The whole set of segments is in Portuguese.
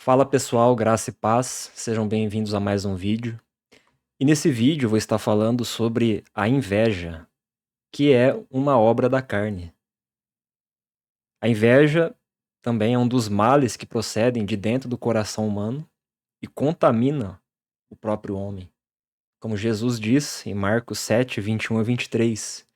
Fala pessoal, graça e paz, sejam bem-vindos a mais um vídeo. E nesse vídeo eu vou estar falando sobre a inveja, que é uma obra da carne. A inveja também é um dos males que procedem de dentro do coração humano e contamina o próprio homem. Como Jesus diz em Marcos 7, 21 a 23,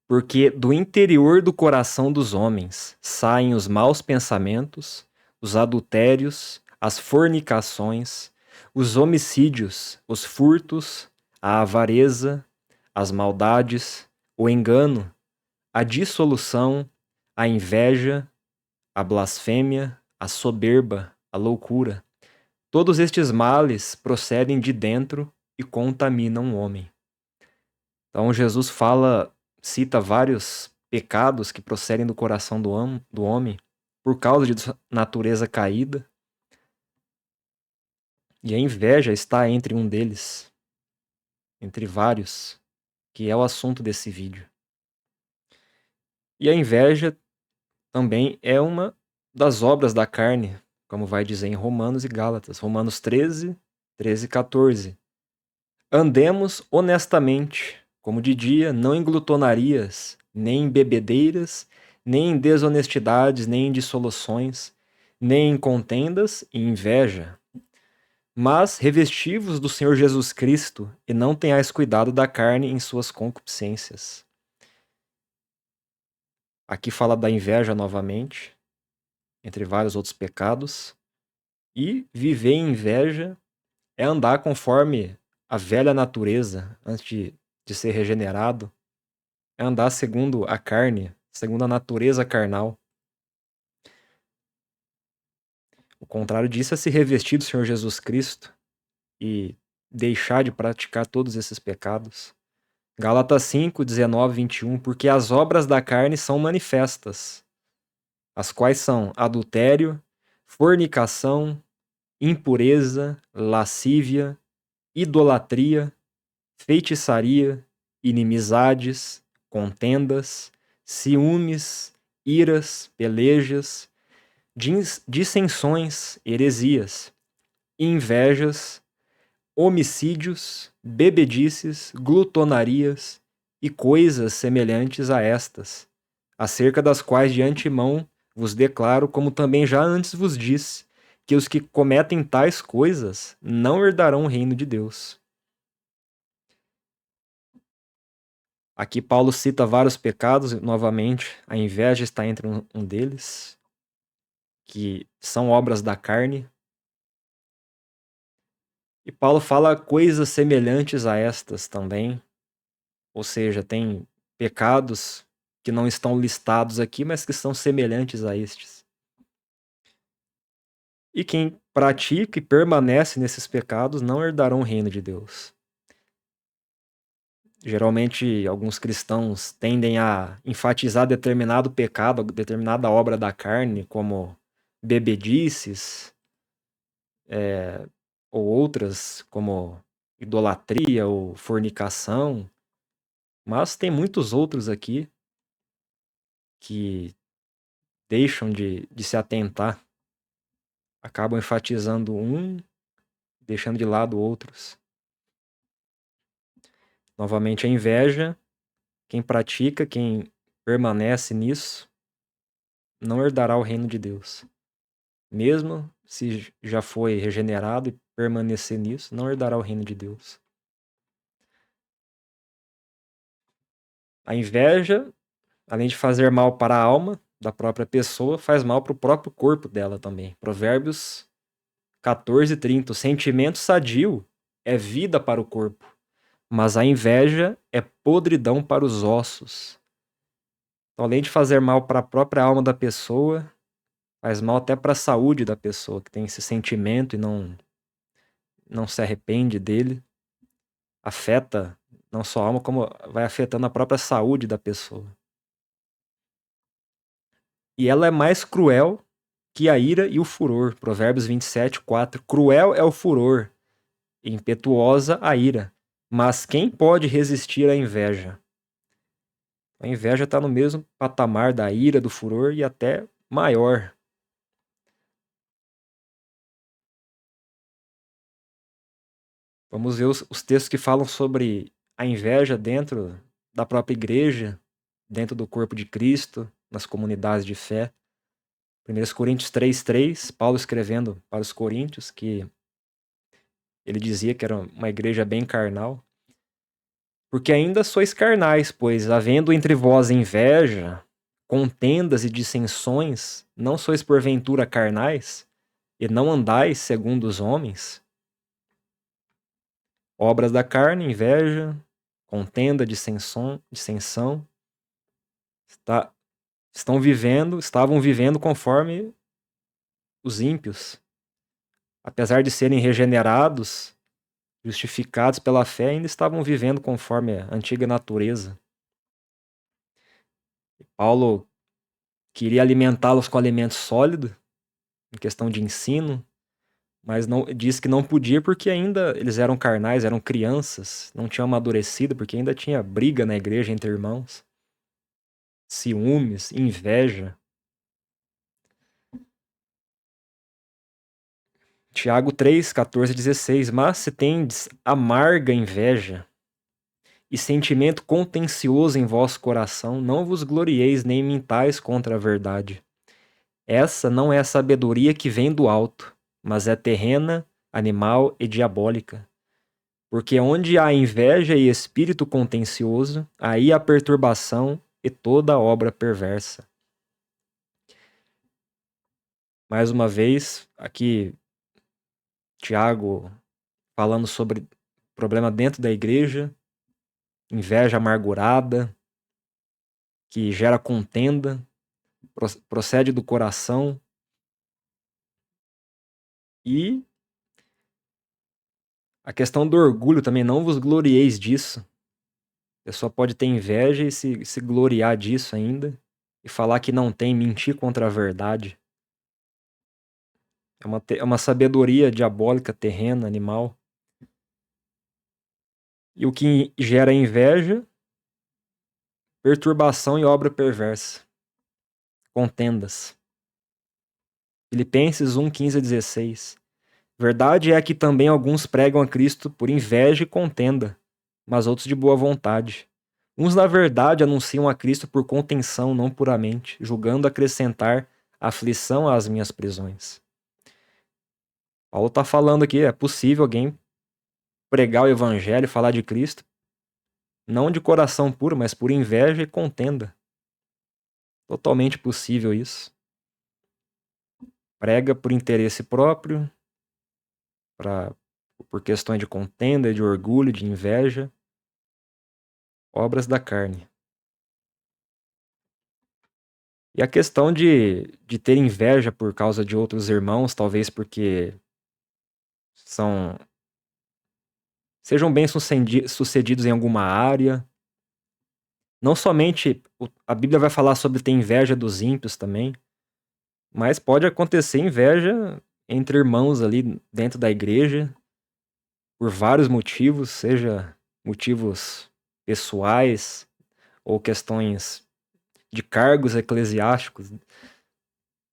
porque do interior do coração dos homens saem os maus pensamentos, os adultérios, as fornicações, os homicídios, os furtos, a avareza, as maldades, o engano, a dissolução, a inveja, a blasfêmia, a soberba, a loucura. Todos estes males procedem de dentro e contaminam o homem. Então Jesus cita vários pecados que procedem do coração do homem por causa de sua natureza caída. E a inveja está entre um deles, entre vários, que é o assunto desse vídeo. E a inveja também é uma das obras da carne, como vai dizer em Romanos e Gálatas. Romanos 13, 13 e 14. Andemos honestamente, como de dia, não em glutonarias, nem em bebedeiras, nem em desonestidades, nem em dissoluções, nem em contendas e inveja. Mas revesti-vos do Senhor Jesus Cristo, e não tenhais cuidado da carne em suas concupiscências. Aqui fala da inveja novamente, entre vários outros pecados. E viver em inveja é andar conforme a velha natureza antes de ser regenerado, é andar segundo a carne, segundo a natureza carnal. O contrário disso é se revestir do Senhor Jesus Cristo e deixar de praticar todos esses pecados. Gálatas 5, 19, 21, porque as obras da carne são manifestas, as quais são adultério, fornicação, impureza, lascívia, idolatria, feitiçaria, inimizades, contendas, ciúmes, iras, pelejas, dissensões, heresias, invejas, homicídios, bebedices, glutonarias e coisas semelhantes a estas, acerca das quais de antemão vos declaro, como também já antes vos disse, que os que cometem tais coisas não herdarão o reino de Deus. Aqui Paulo cita vários pecados, novamente, a inveja está entre um deles, que são obras da carne. E Paulo fala coisas semelhantes a estas também, ou seja, tem pecados que não estão listados aqui, mas que são semelhantes a estes. E quem pratica e permanece nesses pecados não herdarão o reino de Deus. Geralmente, alguns cristãos tendem a enfatizar determinado pecado, determinada obra da carne, como bebedices, ou outras, como idolatria ou fornicação. Mas tem muitos outros aqui que deixam de se atentar, acabam enfatizando um, deixando de lado outros. Novamente, a inveja, quem pratica, quem permanece nisso, não herdará o reino de Deus. Mesmo se já foi regenerado e permanecer nisso, não herdará o reino de Deus. A inveja, além de fazer mal para a alma da própria pessoa, faz mal para o próprio corpo dela também. Provérbios 14:30. O sentimento sadio é vida para o corpo, mas a inveja é podridão para os ossos. Então, além de fazer mal para a própria alma da pessoa, faz mal até para a saúde da pessoa, que tem esse sentimento e não se arrepende dele. Afeta não só a alma, como vai afetando a própria saúde da pessoa. E ela é mais cruel que a ira e o furor. Provérbios 27:4. Cruel é o furor, e impetuosa a ira. Mas quem pode resistir à inveja? A inveja está no mesmo patamar da ira, do furor e até maior. Vamos ver os textos que falam sobre a inveja dentro da própria igreja, dentro do corpo de Cristo, nas comunidades de fé. 1 Coríntios 3:3, Paulo escrevendo para os coríntios que ele dizia que era uma igreja bem carnal. Porque ainda sois carnais, pois, havendo entre vós inveja, contendas e dissensões, não sois porventura carnais, e não andais segundo os homens? Obras da carne, inveja, contenda, dissensão, estavam vivendo conforme os ímpios. Apesar de serem regenerados, justificados pela fé, ainda estavam vivendo conforme a antiga natureza. E Paulo queria alimentá-los com alimento sólido, em questão de ensino, mas disse que não podia porque ainda eles eram carnais, eram crianças, não tinham amadurecido, porque ainda tinha briga na igreja entre irmãos, ciúmes, inveja. Tiago 3, 14 e 16. Mas se tendes amarga inveja e sentimento contencioso em vosso coração, não vos glorieis nem mintais contra a verdade. Essa não é a sabedoria que vem do alto, mas é terrena, animal e diabólica. Porque onde há inveja e espírito contencioso, aí há perturbação e toda obra perversa. Mais uma vez, aqui, Tiago falando sobre problema dentro da igreja, inveja amargurada, que gera contenda, procede do coração. E a questão do orgulho também, não vos glorieis disso. A pessoa pode ter inveja e se gloriar disso ainda, e falar que não tem, mentir contra a verdade. É uma sabedoria diabólica, terrena, animal. E o que gera inveja, perturbação e obra perversa. Contendas. Filipenses 1, 15 a 16. Verdade é que também alguns pregam a Cristo por inveja e contenda, mas outros de boa vontade. Uns, na verdade, anunciam a Cristo por contenção, não puramente, julgando acrescentar aflição às minhas prisões. Paulo está falando aqui, é possível alguém pregar o evangelho, falar de Cristo, não de coração puro, mas por inveja e contenda. Totalmente possível isso. Prega por interesse próprio, por questões de contenda, de orgulho, de inveja. Obras da carne. E a questão de ter inveja por causa de outros irmãos, talvez porque sejam bem-sucedidos em alguma área. Não somente a Bíblia vai falar sobre ter inveja dos ímpios também, mas pode acontecer inveja entre irmãos ali dentro da igreja, por vários motivos, seja motivos pessoais ou questões de cargos eclesiásticos.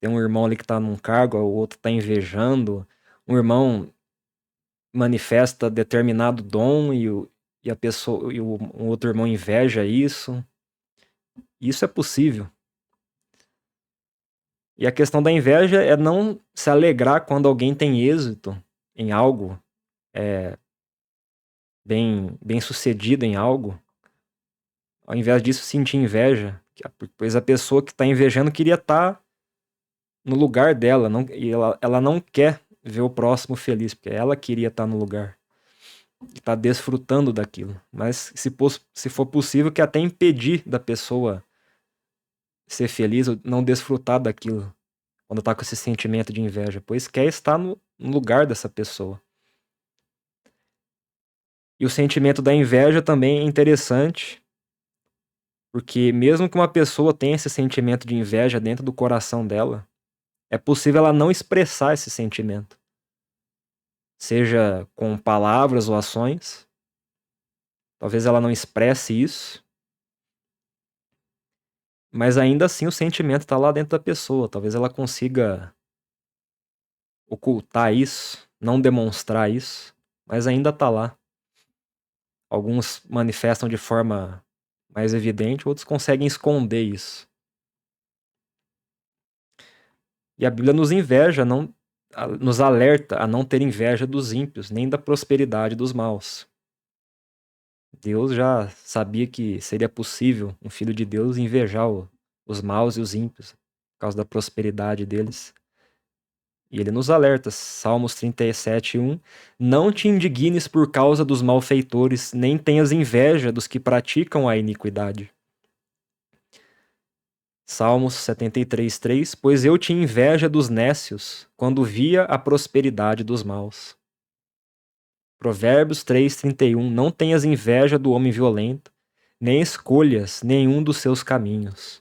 Tem um irmão ali que está num cargo, o outro está invejando. Um irmão manifesta determinado dom e um outro irmão inveja isso. Isso é possível. E a questão da inveja é não se alegrar quando alguém tem êxito em algo, bem sucedido em algo. Ao invés disso, sentir inveja, pois a pessoa que está invejando queria estar no lugar dela, e ela não quer ver o próximo feliz, porque ela queria estar no lugar e está desfrutando daquilo. Mas se for possível, que até impedir da pessoa ser feliz ou não desfrutar daquilo quando está com esse sentimento de inveja, pois quer estar no lugar dessa pessoa. E o sentimento da inveja também é interessante, porque mesmo que uma pessoa tenha esse sentimento de inveja dentro do coração dela, é possível ela não expressar esse sentimento. Seja com palavras ou ações. Talvez ela não expresse isso. Mas ainda assim o sentimento está lá dentro da pessoa. Talvez ela consiga ocultar isso, não demonstrar isso, mas ainda está lá. Alguns manifestam de forma mais evidente, outros conseguem esconder isso. E a Bíblia nos alerta a não ter inveja dos ímpios, nem da prosperidade dos maus. Deus já sabia que seria possível um filho de Deus invejar os maus e os ímpios, por causa da prosperidade deles. E ele nos alerta, Salmos 37:1, não te indignes por causa dos malfeitores, nem tenhas inveja dos que praticam a iniquidade. Salmos 73:3, pois eu tinha inveja dos nécios, quando via a prosperidade dos maus. Provérbios 3:31, não tenhas inveja do homem violento, nem escolhas nenhum dos seus caminhos.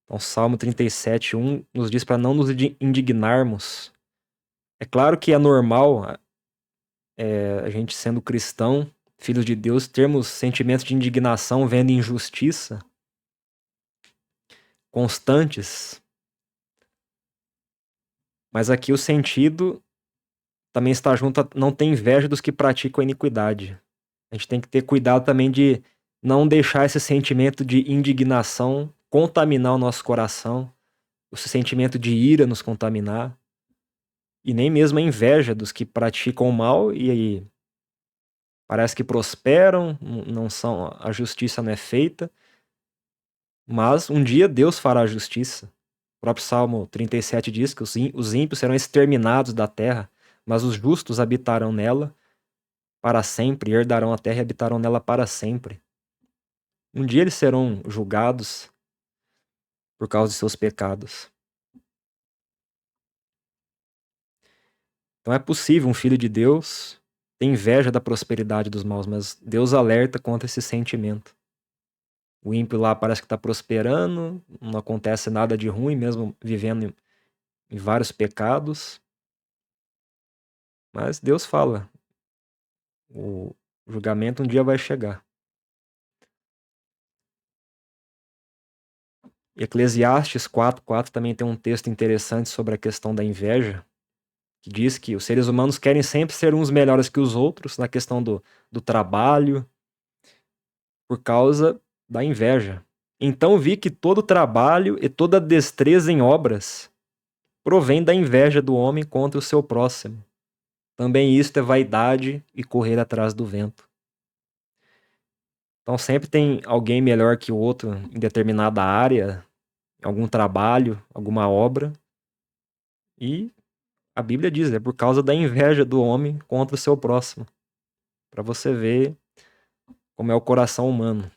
Então, Salmo 37:1 nos diz para não nos indignarmos. É claro que é normal, a gente sendo cristão, filhos de Deus, termos sentimentos de indignação vendo injustiça constantes. Mas aqui o sentido também está junto a não ter inveja dos que praticam a iniquidade. A gente tem que ter cuidado também de não deixar esse sentimento de indignação contaminar o nosso coração, esse sentimento de ira nos contaminar, e nem mesmo a inveja dos que praticam o mal e aí parece que prosperam, não são, a justiça não é feita, mas um dia Deus fará a justiça. O próprio Salmo 37 diz que os ímpios serão exterminados da terra, mas os justos habitarão nela para sempre, herdarão a terra e habitarão nela para sempre. Um dia eles serão julgados por causa de seus pecados. Então é possível um filho de Deus ter inveja da prosperidade dos maus, mas Deus alerta contra esse sentimento. O ímpio lá parece que está prosperando, não acontece nada de ruim, mesmo vivendo em vários pecados. Mas Deus fala, o julgamento um dia vai chegar. Eclesiastes 4:4 também tem um texto interessante sobre a questão da inveja, que diz que os seres humanos querem sempre ser uns melhores que os outros na questão do trabalho, por causa da inveja. Então vi que todo trabalho e toda destreza em obras provém da inveja do homem contra o seu próximo. Também isto é vaidade e correr atrás do vento. Então sempre tem alguém melhor que o outro em determinada área, em algum trabalho, alguma obra. E a Bíblia diz, é por causa da inveja do homem contra o seu próximo. Para você ver como é o coração humano.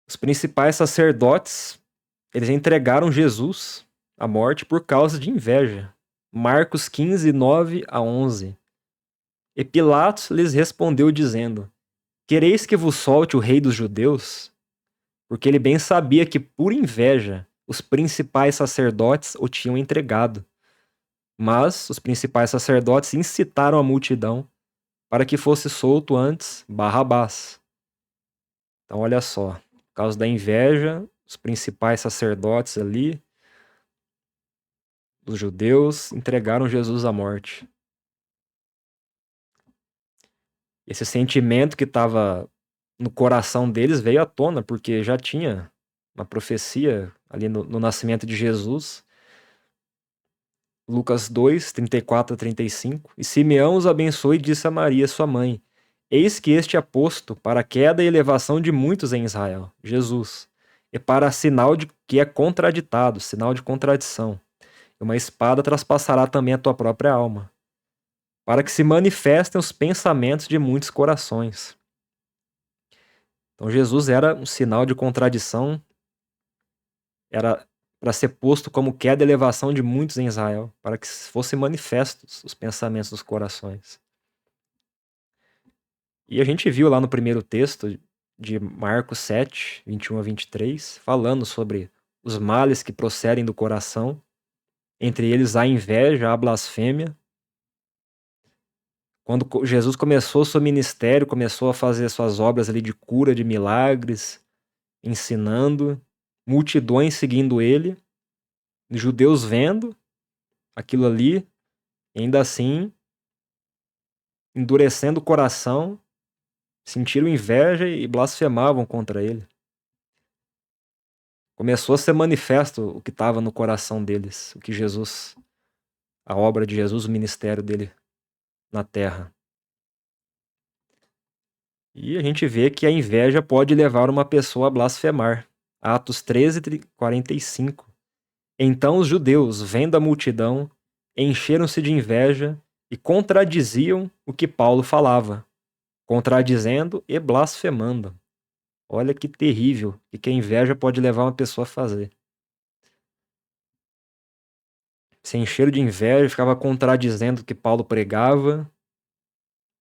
Os principais sacerdotes, eles entregaram Jesus à morte por causa de inveja. Marcos 15:9-11. E Pilatos lhes respondeu dizendo, quereis que vos solte o rei dos judeus? Porque ele bem sabia que por inveja os principais sacerdotes o tinham entregado. Mas os principais sacerdotes incitaram a multidão para que fosse solto antes Barrabás. Então olha só, por causa da inveja, os principais sacerdotes ali, dos judeus, entregaram Jesus à morte. Esse sentimento que estava no coração deles veio à tona, porque já tinha uma profecia ali no nascimento de Jesus. Lucas 2:34-35. E Simeão os abençoou e disse a Maria, sua mãe, eis que este é posto para a queda e elevação de muitos em Israel, Jesus, e para sinal de que é contraditado, sinal de contradição. E uma espada traspassará também a tua própria alma, para que se manifestem os pensamentos de muitos corações. Então Jesus era um sinal de contradição, era para ser posto como queda e elevação de muitos em Israel, para que fossem manifestos os pensamentos dos corações. E a gente viu lá no primeiro texto de Marcos 7:21-23, falando sobre os males que procedem do coração, entre eles a inveja, a blasfêmia. Quando Jesus começou seu ministério, começou a fazer suas obras ali de cura, de milagres, ensinando, multidões seguindo ele, judeus vendo aquilo ali, E ainda assim, endurecendo o coração, sentiram inveja e blasfemavam contra ele. Começou a ser manifesto o que estava no coração deles, o que Jesus, a obra de Jesus, o ministério dele na terra. E a gente vê que a inveja pode levar uma pessoa a blasfemar. Atos 13, 45. Então os judeus, vendo a multidão, encheram-se de inveja e contradiziam o que Paulo falava, contradizendo e blasfemando. Olha que terrível e que a inveja pode levar uma pessoa a fazer. Se encheram de inveja, ficava contradizendo o que Paulo pregava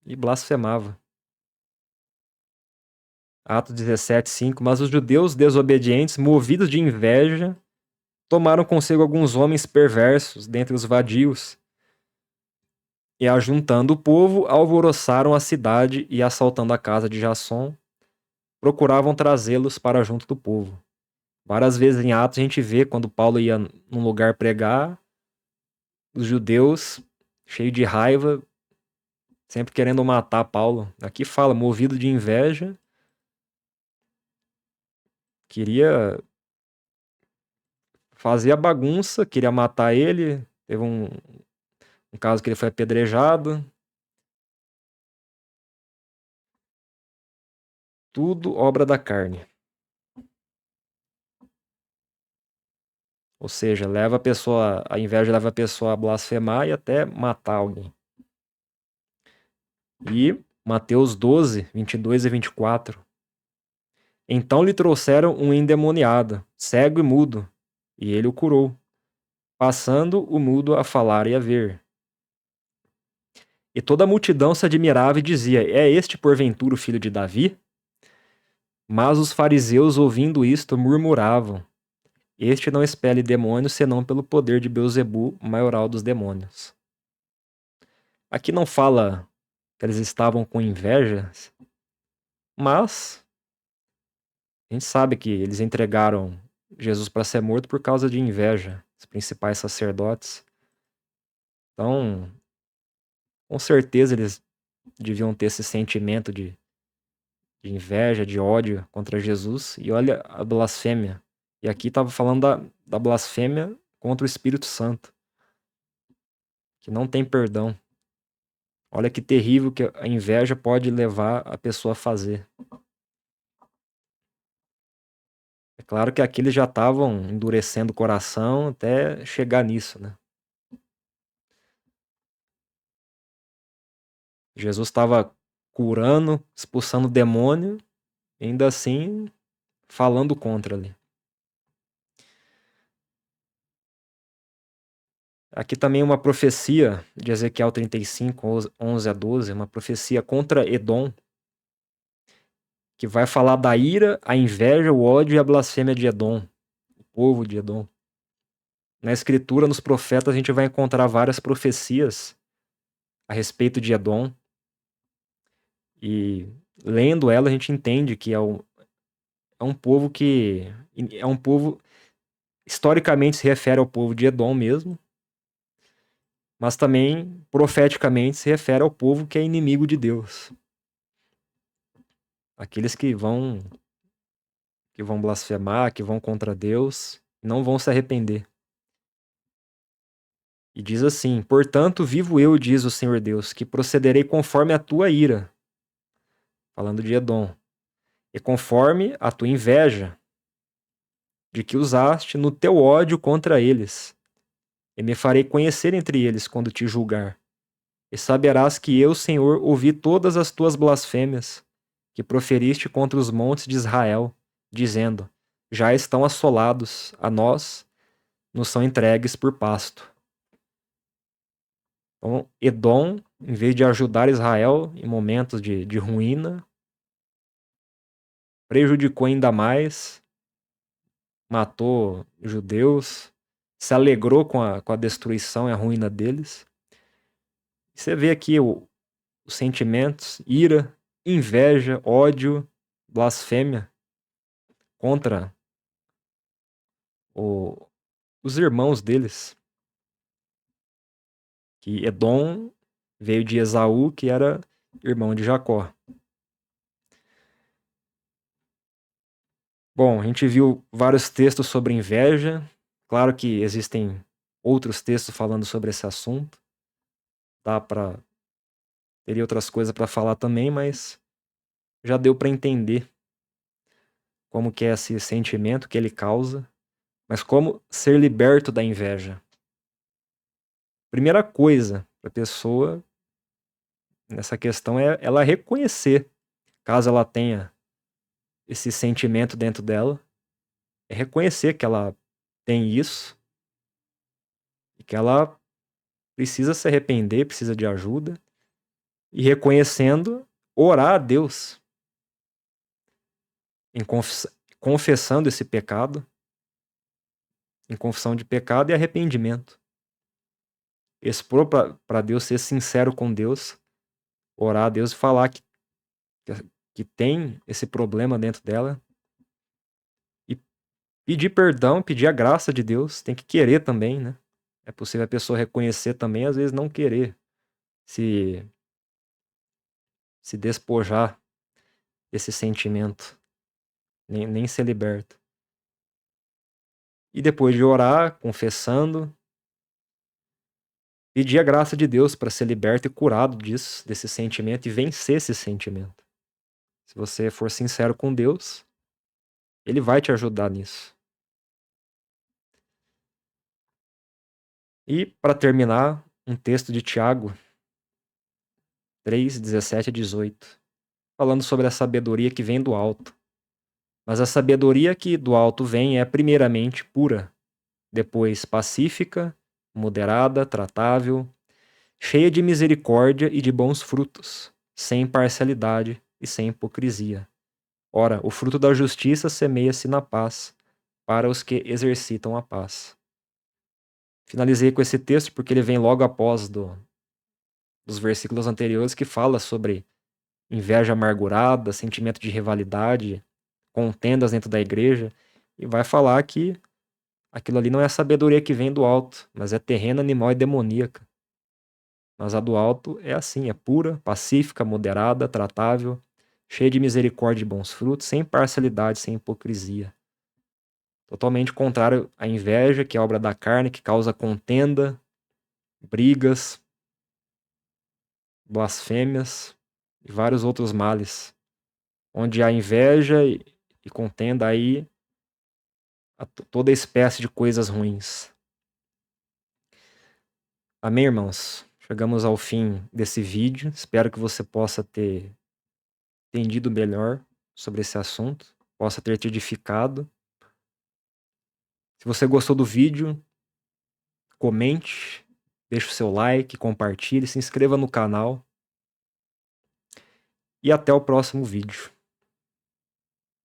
e blasfemava. Atos 17, 5. Mas os judeus desobedientes, movidos de inveja, tomaram consigo alguns homens perversos dentre os vadios, e ajuntando o povo, alvoroçaram a cidade e, assaltando a casa de Jasson, procuravam trazê-los para junto do povo. Várias vezes em Atos a gente vê quando Paulo ia num lugar pregar, os judeus, cheios de raiva, sempre querendo matar Paulo. Aqui fala, movido de inveja, queria fazer a bagunça, queria matar ele. Teve um caso que ele foi apedrejado. Tudo obra da carne. Ou seja, a inveja leva a pessoa a blasfemar e até matar alguém. E Mateus 12, 22 e 24. Então lhe trouxeram um endemoniado, cego e mudo, e ele o curou, passando o mudo a falar e a ver. E toda a multidão se admirava e dizia: É este porventura o filho de Davi? Mas os fariseus, ouvindo isto, murmuravam: Este não expele demônios, senão pelo poder de Beelzebu, maioral dos demônios. Aqui não fala que eles estavam com inveja, mas a gente sabe que eles entregaram Jesus para ser morto por causa de inveja, os principais sacerdotes. Então, com certeza eles deviam ter esse sentimento de inveja, de ódio contra Jesus. E olha a blasfêmia. E aqui estava falando da blasfêmia contra o Espírito Santo, que não tem perdão. Olha que terrível que a inveja pode levar a pessoa a fazer. É claro que aqui eles já estavam endurecendo o coração até chegar nisso, né? Jesus estava curando, expulsando o demônio, e ainda assim falando contra ali. Aqui também uma profecia de Ezequiel 35, 11 a 12, uma profecia contra Edom, que vai falar da ira, a inveja, o ódio e a blasfêmia de Edom, o povo de Edom. Na escritura, nos profetas, a gente vai encontrar várias profecias a respeito de Edom, e lendo ela a gente entende que é um povo que é um povo, historicamente se refere ao povo de Edom mesmo, mas também profeticamente se refere ao povo que é inimigo de Deus. Aqueles que vão blasfemar, que vão contra Deus, não vão se arrepender. E diz assim: Portanto, vivo eu, diz o Senhor Deus, que procederei conforme a tua ira, falando de Edom, e conforme a tua inveja, de que usaste no teu ódio contra eles, e me farei conhecer entre eles quando te julgar. E saberás que eu, Senhor, ouvi todas as tuas blasfêmias que proferiste contra os montes de Israel, dizendo: Já estão assolados, a nós nos são entregues por pasto. Então, Edom, em vez de ajudar Israel em momentos de ruína, prejudicou ainda mais, matou judeus, se alegrou com a destruição e a ruína deles. Você vê aqui os sentimentos: ira, inveja, ódio, blasfêmia contra os irmãos deles, Que Edom veio de Esaú, que era irmão de Jacó. Bom, a gente viu vários textos sobre inveja. Claro que existem outros textos falando sobre esse assunto. Teria outras coisas para falar também, mas já deu para entender como que é esse sentimento que ele causa, mas como ser liberto da inveja. Primeira coisa para a pessoa nessa questão é ela reconhecer, caso ela tenha esse sentimento dentro dela, é reconhecer que ela tem isso e que ela precisa se arrepender, precisa de ajuda, e reconhecendo, orar a Deus em confessando esse pecado, em confissão de pecado e arrependimento. Expor para Deus, ser sincero com Deus, orar a Deus e falar que tem esse problema dentro dela e pedir perdão, pedir a graça de Deus. Tem que querer também, né? É possível a pessoa reconhecer também, às vezes não querer se despojar desse sentimento, nem ser liberto. E depois de orar, confessando, pedir a graça de Deus para ser liberto e curado desse sentimento e vencer esse sentimento. Se você for sincero com Deus, Ele vai te ajudar nisso. E, para terminar, um texto de Tiago 3, 17 a 18, falando sobre a sabedoria que vem do alto. Mas a sabedoria que do alto vem é primeiramente pura, depois pacífica, moderada, tratável, cheia de misericórdia e de bons frutos, sem parcialidade e sem hipocrisia. Ora, o fruto da justiça semeia-se na paz, para os que exercitam a paz. Finalizei com esse texto porque ele vem logo após dos versículos anteriores que fala sobre inveja amargurada, sentimento de rivalidade, contendas dentro da igreja, e vai falar que aquilo ali não é a sabedoria que vem do alto, mas é terrena, animal e demoníaca. Mas a do alto é assim, é pura, pacífica, moderada, tratável, cheia de misericórdia e bons frutos, sem parcialidade, sem hipocrisia. Totalmente contrário à inveja, que é obra da carne, que causa contenda, brigas, blasfêmias e vários outros males. Onde há inveja e contenda, aí toda espécie de coisas ruins. Amém, irmãos? Chegamos ao fim desse vídeo. Espero que você possa ter entendido melhor sobre esse assunto, possa ter te edificado. Se você gostou do vídeo, comente, deixe o seu like, compartilhe, se inscreva no canal. E até o próximo vídeo.